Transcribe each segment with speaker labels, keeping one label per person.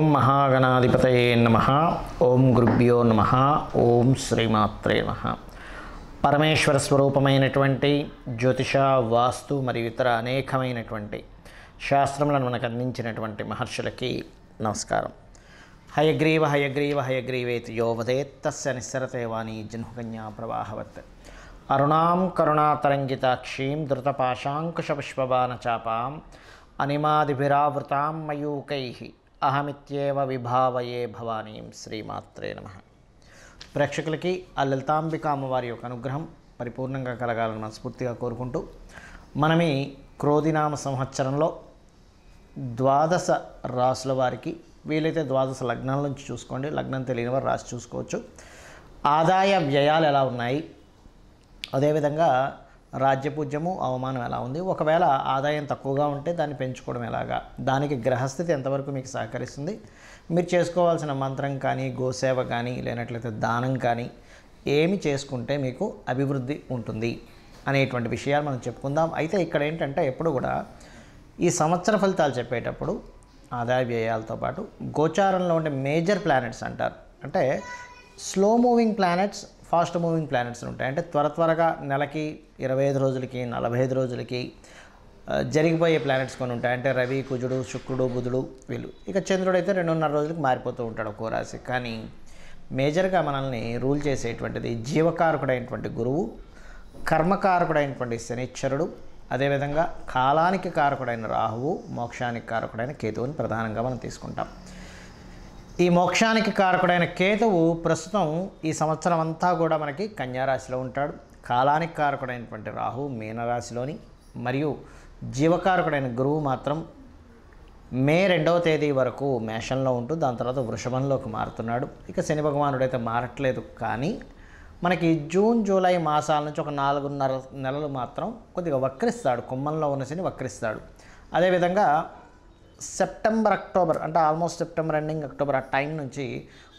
Speaker 1: ఓం మహాగణాధిపతయే నమః. ఓం గురుభ్యో నమః. ఓం శ్రీమాత్రే నమః. పరమేశ్వర స్వరూపమైనటువంటి జ్యోతిష, వాస్తు మరియు ఇతర అనేకమైనటువంటి శాస్త్రములను మనకు అందించినటువంటి మహర్షులకి నమస్కారం. హయగ్రీవ హయగ్రీవ హయగ్రీవేతి యో వదేత్ తస్య నిస్సరతే వాణి జన్మకన్యా ప్రవాహవత్. అరుణాం కరుణాతరంగితాక్షీం ధృతపాశాంకుశపుష్పబాణచాపాం అనిమాదిభిరావృతాం మయూకైః అహమిత్యేవ విభావయే భవానీం. శ్రీమాత్రే నమః. ప్రేక్షకులకి ఆ లలితాంబిక అమ్మవారి యొక్క అనుగ్రహం పరిపూర్ణంగా కలగాలని మనస్ఫూర్తిగా కోరుకుంటూ, మనం ఈ క్రోధినామ సంవత్సరంలో 12 రాసుల వారికి, వీలైతే 12 లగ్నాల నుంచి చూసుకోండి, లగ్నం తెలియని వారు రాసి చూసుకోవచ్చు, ఆదాయ వ్యయాలు ఎలా ఉన్నాయి, అదేవిధంగా రాజ్యపూజ్యము అవమానం ఎలా ఉంది, ఒకవేళ ఆదాయం తక్కువగా ఉంటే దాన్ని పెంచుకోవడం ఎలాగా, దానికి గ్రహస్థితి ఎంతవరకు మీకు సహకరిస్తుంది, మీరు చేసుకోవాల్సిన మంత్రం కానీ, గోసేవ కానీ, లేనట్లయితే దానం కానీ ఏమి చేసుకుంటే మీకు అభివృద్ధి ఉంటుంది అనేటువంటి విషయాలు మనం చెప్పుకుందాం. అయితే ఇక్కడ ఏంటంటే ఎప్పుడు కూడా ఈ సంవత్సర ఫలితాలు చెప్పేటప్పుడు ఆదాయ వ్యయాలతో పాటు గోచారంలో ఉండే మేజర్ ప్లానెట్స్ అంటారు. అంటే slow moving planets, fast moving planets ఉంటాయి. అంటే త్వరగా నెలకి 25 రోజులకి 45 రోజులకి జరిగిపోయే ప్లానెట్స్ కొన్ని ఉంటాయి. అంటే రవి, కుజుడు, శుక్రుడు, బుధుడు వీళ్ళు. ఇక చంద్రుడు అయితే 2.5 రోజులకి మారిపోతూ ఉంటాడు ఒక్కో రాశి. కానీ మేజర్గా మనల్ని రూల్ చేసేటువంటిది జీవకారకుడైనటువంటి గురువు, కర్మకారకుడైనటువంటి శనిశ్చరుడు, అదేవిధంగా కాలానికి కారకుడైన రాహువు, మోక్షానికి కారకుడైన కేతువుని ప్రధానంగా మనం తీసుకుంటాం. ఈ మోక్షానికి కారకుడైన కేతువు ప్రస్తుతం ఈ సంవత్సరం అంతా కూడా మనకి కన్యారాశిలో ఉంటాడు. కాలానికి కారకుడైనటువంటి రాహు మీనరాశిలోని, మరియు జీవకారకుడైన గురువు మాత్రం మే 2వ తేదీ వరకు మేషంలో ఉంటూ దాని తర్వాత వృషభంలోకి మారుతున్నాడు. ఇక శని భగవానుడు అయితే మారట్లేదు, కానీ మనకి జూన్, జూలై మాసాల నుంచి ఒక 4.5 నెలలు మాత్రం కొద్దిగా వక్రిస్తాడు. కుంభంలో ఉన్న శని వక్రిస్తాడు. అదేవిధంగా సెప్టెంబర్, అక్టోబర్, అంటే ఆల్మోస్ట్ సెప్టెంబర్ ఎండింగ్, అక్టోబర్ ఆ టైం నుంచి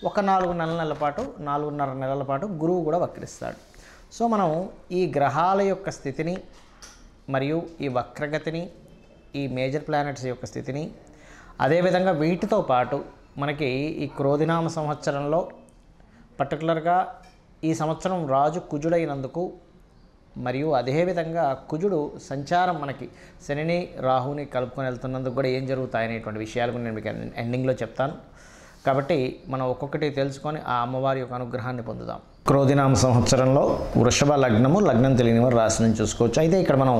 Speaker 1: ఒక 4.5 నెలల పాటు గురువు కూడా వక్రిస్తాడు. సో మనం ఈ గ్రహాల యొక్క స్థితిని మరియు ఈ వక్రగతిని, ఈ మేజర్ ప్లానెట్స్ యొక్క స్థితిని, అదేవిధంగా వీటితో పాటు మనకి ఈ క్రోధినామ సంవత్సరంలో పర్టికులర్గా ఈ సంవత్సరం రాజు కుజుడైనందుకు, మరియు అదేవిధంగా కుజుడు సంచారం మనకి శనిని రాహుని కలుపుకొని వెళ్తున్నందుకు కూడా ఏం జరుగుతాయి అనేటువంటి విషయాలు కూడా నేను మీకు ఎండింగ్లో చెప్తాను. కాబట్టి మనం ఒక్కొక్కటి తెలుసుకొని ఆ అమ్మవారి యొక్క అనుగ్రహాన్ని పొందుదాం. క్రోధినామ సంవత్సరంలో వృషభ లగ్నము, లగ్నం తెలియని వారు రాశి నుంచి చూసుకోవచ్చు. అయితే ఇక్కడ మనం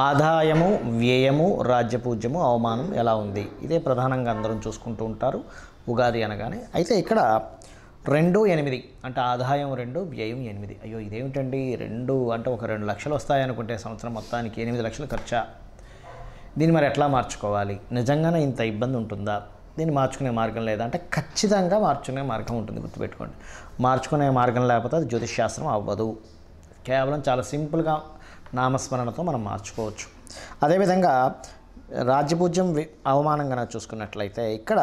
Speaker 1: ఆదాయము, వ్యయము, రాజ్యపూజ్యము, అవమానం ఎలా ఉంది, ఇదే ప్రధానంగా అందరం చూసుకుంటూ ఉంటారు ఉగాది అనగానే. అయితే ఇక్కడ 2, 8 అంటే ఆదాయం 2, వ్యయం 8. అయ్యో ఇదేమిటండి 2 అంటే ఒక 2 లక్షలు వస్తాయనుకుంటే సంవత్సరం మొత్తానికి 8 లక్షలు ఖర్చా. దీన్ని మరి ఎట్లా మార్చుకోవాలి, నిజంగానే ఇంత ఇబ్బంది ఉంటుందా, దీన్ని మార్చుకునే మార్గం లేదా అంటే ఖచ్చితంగా మార్చుకునే మార్గం ఉంటుంది, గుర్తుపెట్టుకోండి. మార్చుకునే మార్గం లేకపోతే అది జ్యోతిష్ శాస్త్రం అవ్వదు. కేవలం చాలా సింపుల్గా నామస్మరణతో మనం మార్చుకోవచ్చు. అదేవిధంగా రాజ్యపూజ్యం, అవమానం కనుక చూసుకున్నట్లయితే ఇక్కడ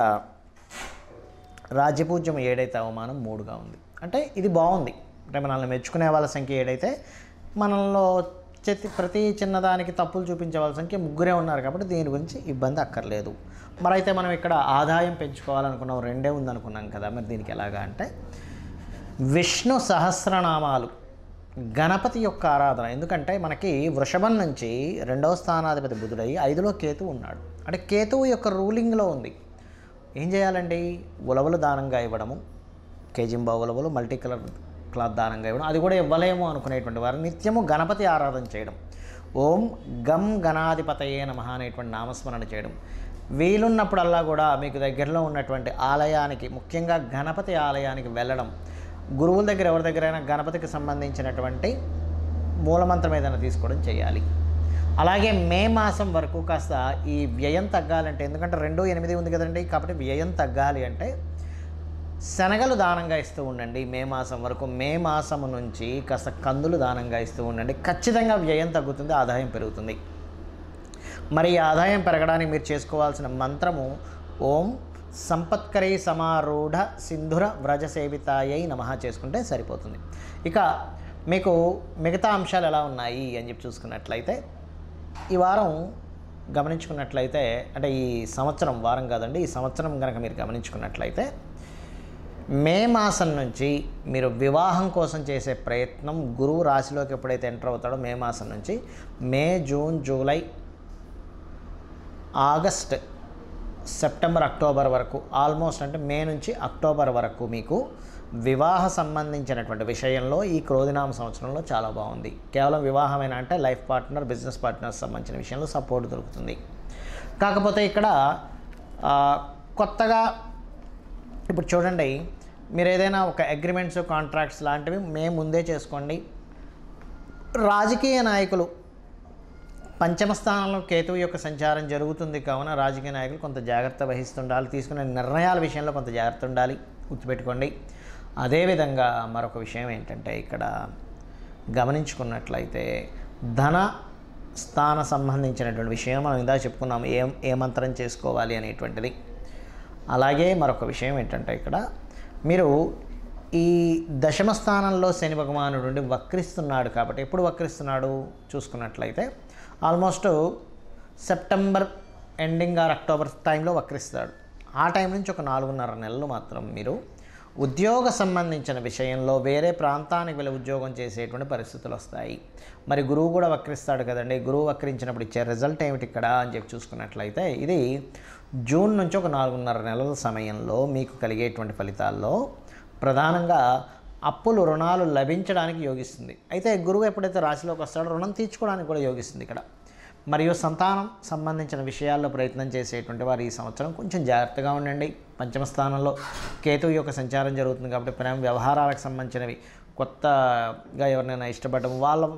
Speaker 1: రాజ్యపూజ్యం 7 అయితే అవమానం 3గా ఉంది. అంటే ఇది బాగుంది. అంటే మనల్ని మెచ్చుకునే వాళ్ళ సంఖ్య 7 అయితే మనలో ప్రతి చిన్నదానికి తప్పులు చూపించే వాళ్ళ సంఖ్య 3 ఉన్నారు. కాబట్టి దీని గురించి ఇబ్బంది అక్కర్లేదు. మరైతే మనం ఇక్కడ ఆదాయం పెంచుకోవాలనుకున్నాం, 2 ఉందనుకున్నాం కదా, మరి దీనికి ఎలాగా అంటే విష్ణు సహస్రనామాలు, గణపతి యొక్క ఆరాధన. ఎందుకంటే మనకి వృషభం నుంచి 2వ స్థానాధిపతి బుధుడై 5లో కేతువు ఉన్నాడు. అంటే కేతువు యొక్క రూలింగ్లో ఉంది. ఏం చేయాలండి, ఉలవలు దానంగా ఇవ్వడము, కేజింబా ఉలవలు, మల్టీ కలర్ క్లాత్ దానంగా ఇవ్వడం. అది కూడా ఇవ్వలేము అనుకునేటువంటి వారు నిత్యము గణపతి ఆరాధన చేయడం, ఓం గం గణాధిపతయే నమః అనేటువంటి నామస్మరణ చేయడం. వీలున్నప్పుడల్లా కూడా మీకు దగ్గరలో ఉన్నటువంటి ఆలయానికి, ముఖ్యంగా గణపతి ఆలయానికి వెళ్ళడం, గురువుల దగ్గర ఎవరి దగ్గరైనా గణపతికి సంబంధించినటువంటి మూలమంత్రం ఏదైనా తీసుకోవడం చేయాలి. అలాగే మే మాసం వరకు కాస్త ఈ వ్యయం తగ్గాలంటే, ఎందుకంటే 2, 8 ఉంది కదండి, కాబట్టి వ్యయం తగ్గాలి అంటే శనగలు దానంగా ఇస్తూ ఉండండి మే మాసం వరకు. మే మాసము నుంచి కాస్త కందులు దానంగా ఇస్తూ ఉండండి. ఖచ్చితంగా వ్యయం తగ్గుతుంది, ఆదాయం పెరుగుతుంది. మరి ఈ ఆదాయం పెరగడానికి మీరు చేసుకోవాల్సిన మంత్రము ఓం సంపత్కరీ సమారూఢ సింధుర వ్రజ సేవితాయై నమః చేసుకుంటే సరిపోతుంది. ఇక మీకు మిగతా అంశాలు ఎలా ఉన్నాయి అని చెప్పి చూసుకున్నట్లయితే ఈ వారం గమనించుకున్నట్లయితే, అంటే ఈ సంవత్సరం వారం కాదండి, ఈ సంవత్సరం కనుక మీరు గమనించుకున్నట్లయితే మే మాసం నుంచి మీరు వివాహం కోసం చేసే ప్రయత్నం గురువు రాశిలోకి ఎప్పుడైతే ఎంటర్ అవుతాడో మే మాసం నుంచి May, June, July, August, September, October వరకు, ఆల్మోస్ట్ అంటే మే నుంచి అక్టోబర్ వరకు మీకు వివాహ సంబంధించినటువంటి విషయంలో ఈ క్రోధినామ సంవత్సరంలో చాలా బాగుంది. కేవలం వివాహమైన అంటే లైఫ్ పార్ట్నర్, బిజినెస్ పార్ట్నర్స్ సంబంధించిన విషయంలో సపోర్ట్ దొరుకుతుంది. కాకపోతే ఇక్కడ కొత్తగా ఇప్పుడు చూడండి, మీరు ఏదైనా ఒక అగ్రిమెంట్స్, కాంట్రాక్ట్స్ లాంటివి మే ముందే చేసుకోండి. రాజకీయ నాయకులు పంచమ స్థానంలో కేతువు యొక్క సంచారం జరుగుతుంది కావున రాజకీయ నాయకులు కొంత జాగ్రత్త వహిస్తుండాలి, తీసుకునే నిర్ణయాల విషయంలో కొంత జాగ్రత్త ఉండాలి, గుర్తుపెట్టుకోండి. అదేవిధంగా మరొక విషయం ఏంటంటే, ఇక్కడ గమనించుకున్నట్లయితే ధన స్థాన సంబంధించినటువంటి విషయం మనం ఇందాక చెప్పుకున్నాము, ఏ మంత్రం చేసుకోవాలి అనేటువంటిది. అలాగే మరొక విషయం ఏంటంటే, ఇక్కడ మీరు ఈ దశమ స్థానంలో శని భగవానుడు నుండి వక్రిస్తున్నాడు కాబట్టి, ఎప్పుడు వక్రిస్తున్నాడు చూసుకున్నట్లయితే almost September ending or October టైంలో వక్రిస్తాడు. ఆ టైం నుంచి ఒక 4.5 నెలలు మాత్రం మీరు ఉద్యోగ సంబంధించిన విషయంలో వేరే ప్రాంతానికి వెళ్ళి ఉద్యోగం చేసేటువంటి పరిస్థితులు వస్తాయి. మరి గురువు కూడా వక్రిస్తాడు కదండి, గురువు వక్రించినప్పుడు ఇచ్చే రిజల్ట్ ఏమిటి ఇక్కడ అని చెప్పి చూసుకున్నట్లయితే, ఇది జూన్ నుంచి ఒక 4.5 నెలల సమయంలో మీకు కలిగేటువంటి ఫలితాల్లో ప్రధానంగా అప్పులు, రుణాలు లభించడానికి యోగిస్తుంది. అయితే గురువు ఎప్పుడైతే రాశిలోకి వస్తాడో రుణం తీర్చుకోవడానికి కూడా యోగిస్తుంది ఇక్కడ. మరియు సంతానం సంబంధించిన విషయాల్లో ప్రయత్నం చేసేటువంటి వారు ఈ సంవత్సరం కొంచెం జాగ్రత్తగా ఉండండి. పంచమ స్థానంలో కేతువు యొక్క సంచారం జరుగుతుంది కాబట్టి ప్రేమ వ్యవహారాలకు సంబంధించినవి, కొత్తగా ఎవరినైనా ఇష్టపడడం,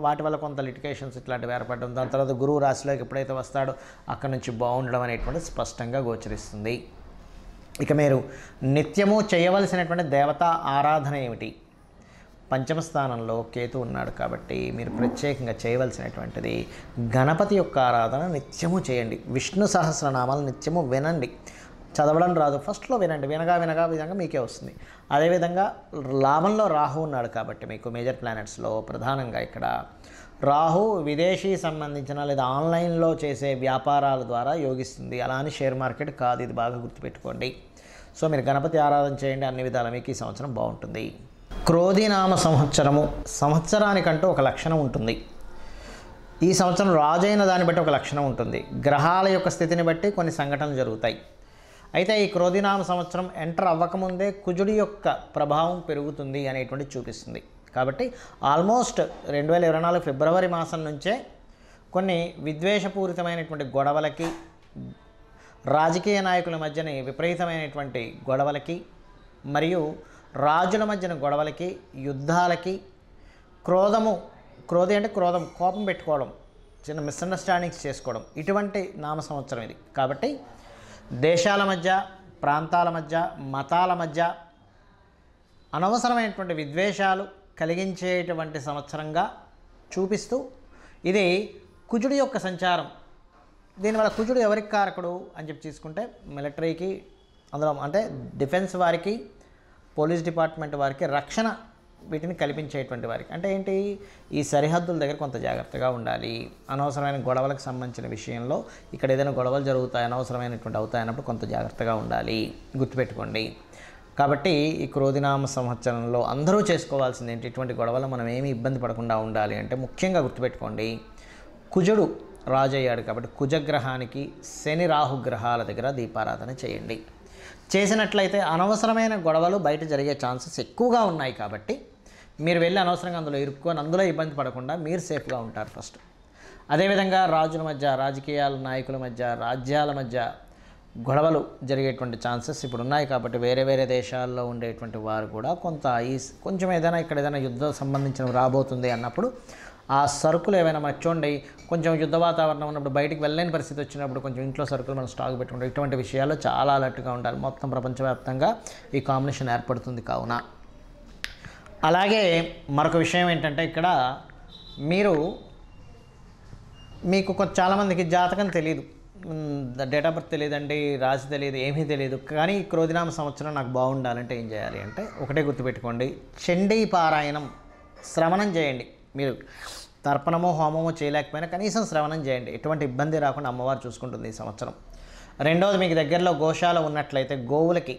Speaker 1: వాటి వల్ల కొంత లిటికేషన్స్ ఇట్లాంటివి ఏర్పడడం, దాని తర్వాత గురువు రాశిలోకి ఎప్పుడైతే వస్తాడో అక్కడి నుంచి బాగుండడం అనేటువంటిది స్పష్టంగా గోచరిస్తుంది. ఇక మీరు నిత్యము చేయవలసినటువంటి దేవతా ఆరాధన ఏమిటి? పంచమ స్థానంలో కేతు ఉన్నాడు కాబట్టి మీరు ప్రత్యేకంగా చేయవలసినటువంటిది గణపతి యొక్క ఆరాధన నిత్యము చేయండి. విష్ణు సహస్రనామాలు నిత్యము వినండి. చదవడం రాదు, ఫస్ట్లో వినండి, వినగా విధంగా మీకే వస్తుంది. అదేవిధంగా లాభంలో రాహు ఉన్నాడు కాబట్టి మీకు మేజర్ ప్లానెట్స్లో ప్రధానంగా ఇక్కడ రాహు విదేశీ సంబంధించిన లేదా ఆన్లైన్లో చేసే వ్యాపారాల ద్వారా యోగిస్తుంది. అలా అని షేర్ మార్కెట్ కాదు, ఇది బాగా గుర్తుపెట్టుకోండి. సో మీరు గణపతి ఆరాధన చేయండి, అన్ని విధాల మీకు ఈ సంవత్సరం బాగుంటుంది. క్రోధినామ సంవత్సరానికంటూ ఒక లక్షణం ఉంటుంది. ఈ సంవత్సరం రాజైన దాన్ని బట్టి ఒక లక్షణం ఉంటుంది. గ్రహాల యొక్క స్థితిని బట్టి కొన్ని సంఘటనలు జరుగుతాయి. అయితే ఈ క్రోధినామ సంవత్సరం ఎంటర్ అవ్వకముందే కుజుడి యొక్క ప్రభావం పెరుగుతుంది అనేటువంటి చూపిస్తుంది. కాబట్టి ఆల్మోస్ట్ 2024 ఫిబ్రవరి మాసం నుంచే కొన్ని విద్వేషపూరితమైనటువంటి గొడవలకి, రాజకీయ నాయకుల మధ్యని విపరీతమైనటువంటి గొడవలకి, మరియు రాజుల మధ్యన గొడవలకి, యుద్ధాలకి, క్రోధి అంటే క్రోధం, కోపం పెట్టుకోవడం, చిన్న మిస్అండర్స్టాండింగ్స్ చేసుకోవడం, ఇటువంటి నామ సంవత్సరం ఇది. కాబట్టి దేశాల మధ్య, ప్రాంతాల మధ్య, మతాల మధ్య అనవసరమైనటువంటి విద్వేషాలు కలిగించేటువంటి సంవత్సరంగా చూపిస్తూ, ఇది కుజుడి యొక్క సంచారం. దీనివల్ల కుజుడు ఎవరికి కారకుడు అని చెప్పి తీసుకుంటే మిలిటరీకి, అందులో అంటే డిఫెన్స్ వారికి, పోలీస్ డిపార్ట్మెంట్ వారికి, రక్షణ వీటిని కల్పించేటువంటి వారికి. అంటే ఏంటి, ఈ సరిహద్దుల దగ్గర కొంత జాగ్రత్తగా ఉండాలి. అనవసరమైన గొడవలకు సంబంధించిన విషయంలో ఇక్కడ ఏదైనా గొడవలు జరుగుతాయి, అనవసరమైనటువంటి అవుతాయన్నప్పుడు కొంత జాగ్రత్తగా ఉండాలి, గుర్తుపెట్టుకోండి. కాబట్టి ఈ క్రోధినామ సంవత్సరంలో అందరూ చేసుకోవాల్సింది ఏంటి, ఇటువంటి గొడవలు మనం ఏమీ ఇబ్బంది పడకుండా ఉండాలి అంటే ముఖ్యంగా గుర్తుపెట్టుకోండి, కుజుడు రాజు అయ్యాడు కాబట్టి కుజగ్రహానికి శని రాహు గ్రహాల దగ్గర దీపారాధన చేయండి. చేసినట్లయితే అనవసరమైన గొడవలు బయట జరిగే ఛాన్సెస్ ఎక్కువగా ఉన్నాయి. కాబట్టి మీరు వెళ్ళి అనవసరంగా అందులో ఇరుక్కొని అందులో ఇబ్బంది పడకుండా మీరు సేఫ్గా ఉంటారు ఫస్ట్. అదేవిధంగా రాజుల మధ్య, రాజకీయాల నాయకుల మధ్య, రాజ్యాల మధ్య గొడవలు జరిగేటువంటి ఛాన్సెస్ ఇప్పుడు ఉన్నాయి. కాబట్టి వేరే దేశాల్లో ఉండేటువంటి వారు కూడా కొంచెం ఏదైనా ఇక్కడ ఏదైనా యుద్ధం సంబంధించిన రాబోతుంది అన్నప్పుడు ఆ సరుకులు ఏవైనా మనకు చూడండి, కొంచెం యుద్ధ వాతావరణం ఉన్నప్పుడు బయటికి వెళ్ళలేని పరిస్థితి వచ్చినప్పుడు కొంచెం ఇంట్లో సరుకులు మనం స్టాక్ పెట్టుకుంటాం. ఇటువంటి విషయాల్లో చాలా అలర్ట్గా ఉండాలి. మొత్తం ప్రపంచవ్యాప్తంగా ఈ కాంబినేషన్ ఏర్పడుతుంది కావున. అలాగే మరొక విషయం ఏంటంటే, ఇక్కడ మీకు చాలామందికి జాతకం తెలియదు, డేట్ ఆఫ్ బర్త్ తెలియదండి, రాశి తెలియదు, ఏమీ తెలియదు. కానీ క్రోధినామ సంవత్సరం నాకు బాగుండాలంటే ఏం చేయాలి అంటే ఒకటే గుర్తుపెట్టుకోండి, చండీ పారాయణం శ్రవణం చేయండి. మీరు తర్పణమో హోమమో చేయలేకపోయినా కనీసం శ్రవణం చేయండి. ఎటువంటి ఇబ్బంది రాకుండా అమ్మవారు చూసుకుంటుంది ఈ సంవత్సరం. రెండవది, మీకు దగ్గరలో గోశాల ఉన్నట్లయితే గోవులకి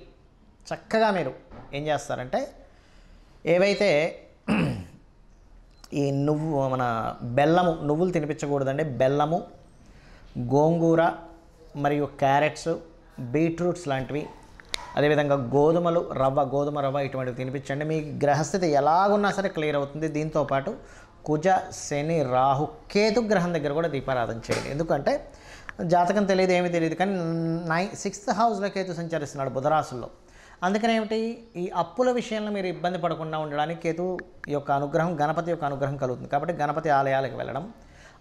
Speaker 1: చక్కగా మీరు ఏం చేస్తారంటే ఏవైతే ఈ మన నువ్వులు తినిపించకూడదండి. బెల్లము, గోంగూర మరియు క్యారెట్స్, బీట్రూట్స్ లాంటివి, అదేవిధంగా గోధుమ రవ్వ ఇటువంటివి తినిపించండి. మీ గ్రహస్థితి ఎలాగున్నా సరే క్లియర్ అవుతుంది. దీంతోపాటు కుజ, శని, రాహు, కేతు గ్రహం దగ్గర కూడా దీపారాధన చేయండి. ఎందుకంటే జాతకం తెలియదు, ఏమీ తెలియదు, కానీ 6th హౌస్లో కేతు సంచరిస్తున్నాడు బుధరాశుల్లో. అందుకని ఏమిటి, ఈ అప్పుల విషయంలో మీరు ఇబ్బంది పడకుండా ఉండడానికి కేతు యొక్క అనుగ్రహం, గణపతి యొక్క అనుగ్రహం కలుగుతుంది. కాబట్టి గణపతి ఆలయాలకు వెళ్ళడం,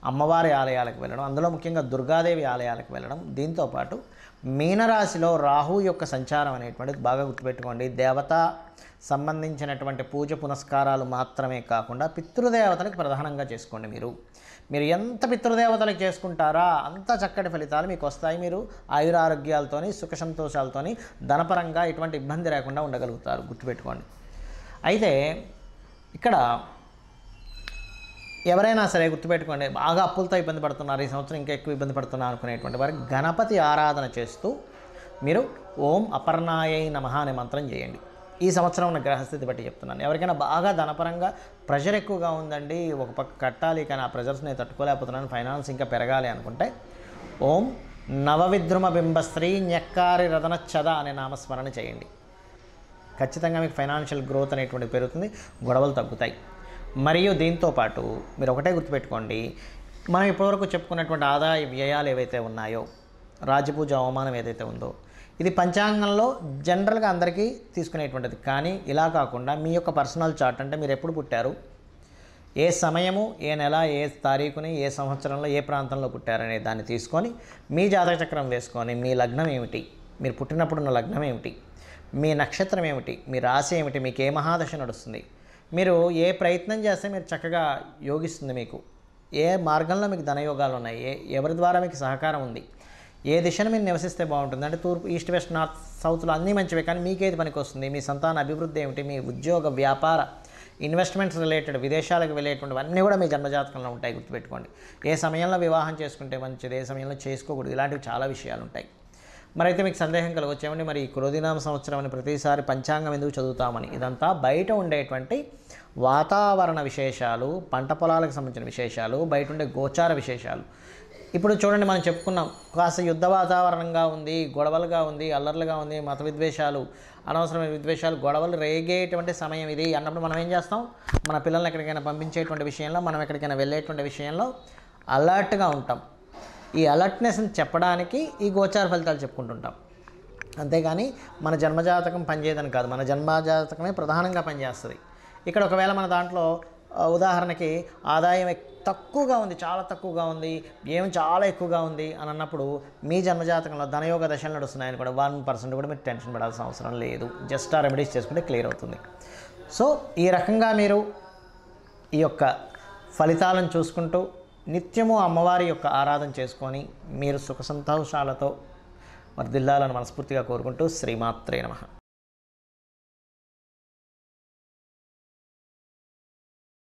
Speaker 1: అమ్మవారి ఆలయాలకు వెళ్ళడం, అందులో ముఖ్యంగా దుర్గాదేవి ఆలయాలకు వెళ్ళడం. దీంతోపాటు మీనరాశిలో రాహు యొక్క సంచారం అనేటువంటిది బాగా గుర్తుపెట్టుకోండి. దేవత సంబంధించినటువంటి పూజ పునస్కారాలు మాత్రమే కాకుండా పితృదేవతలకు ప్రధానంగా చేసుకోండి. మీరు ఎంత పితృదేవతలకు చేసుకుంటారా అంత చక్కటి ఫలితాలు మీకు వస్తాయి. మీరు ఆయురారోగ్యాలతోని, సుఖ సంతోషాలతోని, ధనపరంగా ఎటువంటి ఇబ్బంది లేకుండా ఉండగలుగుతారు. గుర్తుపెట్టుకోండి. అయితే ఇక్కడ ఎవరైనా సరే గుర్తుపెట్టుకోండి, బాగా అప్పులతో ఇబ్బంది పడుతున్నారు, ఈ సంవత్సరం ఇంకా ఎక్కువ ఇబ్బంది పడుతున్నారు అనుకునేటువంటి వారికి గణపతి ఆరాధన చేస్తూ మీరు ఓం అపర్ణాయై నమః అనే మంత్రం చేయండి. ఈ సంవత్సరం ఉన్న గ్రహస్థితి బట్టి చెప్తున్నాను. ఎవరికైనా బాగా ధనపరంగా ప్రెషర్ ఎక్కువగా ఉందండి, ఒక పక్క కట్టాలి కానీ ఆ ప్రెషర్స్ నేను తట్టుకోలేకపోతున్నాను, ఫైనాన్స్ ఇంకా పెరగాలి అనుకుంటే ఓం నవవిద్రుమ బింబశ్రీ న్యక్కారి రదన చద అనే నామస్మరణ చేయండి. ఖచ్చితంగా మీకు ఫైనాన్షియల్ గ్రోత్ అనేటువంటి పెరుగుతుంది, గొడవలు తగ్గుతాయి. మరియు దీంతోపాటు మీరు ఒకటే గుర్తుపెట్టుకోండి, మనం ఇప్పటివరకు చెప్పుకున్నటువంటి ఆదాయ వ్యయాలు ఏవైతే ఉన్నాయో, రాజపూజ అవమానం ఏదైతే ఉందో, ఇది పంచాంగంలో జనరల్గా అందరికీ తీసుకునేటువంటిది. కానీ ఇలా కాకుండా మీ యొక్క పర్సనల్ చార్ట్, అంటే మీరు ఎప్పుడు పుట్టారు, ఏ సమయము, ఏ నెల, ఏ తారీఖుని, ఏ సంవత్సరంలో, ఏ ప్రాంతంలో పుట్టారనే దాన్ని తీసుకొని మీ జాతక చక్రం వేసుకొని మీ లగ్నం ఏమిటి, మీరు పుట్టినప్పుడున్న లగ్నం ఏమిటి, మీ నక్షత్రం ఏమిటి, మీ రాశి ఏమిటి, మీకు ఏ మహాదశ నడుస్తుంది, మీరు ఏ ప్రయత్నం చేస్తే మీరు చక్కగా యోగిస్తుంది, మీకు ఏ మార్గంలో మీకు ధనయోగాలు ఉన్నాయి, ఎవరి ద్వారా మీకు సహకారం ఉంది, ఏ దిశను మీరు నివసిస్తే బాగుంటుంది, అంటే తూర్పు, ఈస్ట్, వెస్ట్, నార్త్, సౌత్లో అన్నీ మంచివే, కానీ మీకేది పనికి వస్తుంది, మీ సంతాన అభివృద్ధి ఏమిటి, మీ ఉద్యోగ, వ్యాపార, ఇన్వెస్ట్మెంట్స్ రిలేటెడ్, విదేశాలకు వెళ్ళేటువంటి అన్నీ కూడా మీ జన్మజాతకంలో ఉంటాయి. గుర్తుపెట్టుకోండి. ఏ సమయంలో వివాహం చేసుకుంటే మంచిది, ఏ సమయంలో చేసుకోకూడదు, ఇలాంటివి చాలా విషయాలు ఉంటాయి. మరైతే మీకు సందేహం కలగొచ్చేమండి, మరి ఈ క్రోధినామ సంవత్సరం అని ప్రతిసారి పంచాంగం ఎందుకు చదువుతామని. ఇదంతా బయట ఉండేటువంటి వాతావరణ విశేషాలు, పంట పొలాలకు సంబంధించిన విశేషాలు, బయట ఉండే గోచార విశేషాలు. ఇప్పుడు చూడండి, మనం చెప్పుకున్నాం, కాస్త యుద్ధ వాతావరణంగా ఉంది, గొడవలుగా ఉంది, అల్లర్లుగా ఉంది, మత విద్వేషాలు, అనవసరమైన విద్వేషాలు, గొడవలు రేగేటువంటి సమయం ఇది అన్నప్పుడు మనం ఏం చేస్తాం, మన పిల్లల్ని ఎక్కడికైనా పంపించేటువంటి విషయంలో, మనం ఎక్కడికైనా వెళ్ళేటువంటి విషయంలో అలర్ట్గా ఉంటాం. ఈ అలర్ట్నెస్ని చెప్పడానికి ఈ గోచార ఫలితాలు చెప్పుకుంటుంటాం. అంతేగాని మన జన్మజాతకం పనిచేయదని కాదు, మన జన్మజాతకమే ప్రధానంగా పనిచేస్తుంది. ఇక్కడ ఒకవేళ మన దాంట్లో ఉదాహరణకి ఆదాయం తక్కువగా ఉంది, చాలా తక్కువగా ఉంది, ఏం చాలా ఎక్కువగా ఉంది అని అన్నప్పుడు మీ జన్మజాతకంలో ధనయోగ దశలు నడుస్తున్నాయని కూడా 1% కూడా మీరు టెన్షన్ పడాల్సిన అవసరం లేదు. జస్ట్ ఆ రెమెడీస్ చేసుకుంటే క్లియర్ అవుతుంది. సో ఈ రకంగా మీరు ఈ యొక్క ఫలితాలను చూసుకుంటూ నిత్యము అమ్మవారి యొక్క ఆరాధన చేసుకొని మీరు సుఖ సంతోషాలతో వర్ధిల్లాలని మనస్ఫూర్తిగా కోరుకుంటూ శ్రీమాత్రే నమః.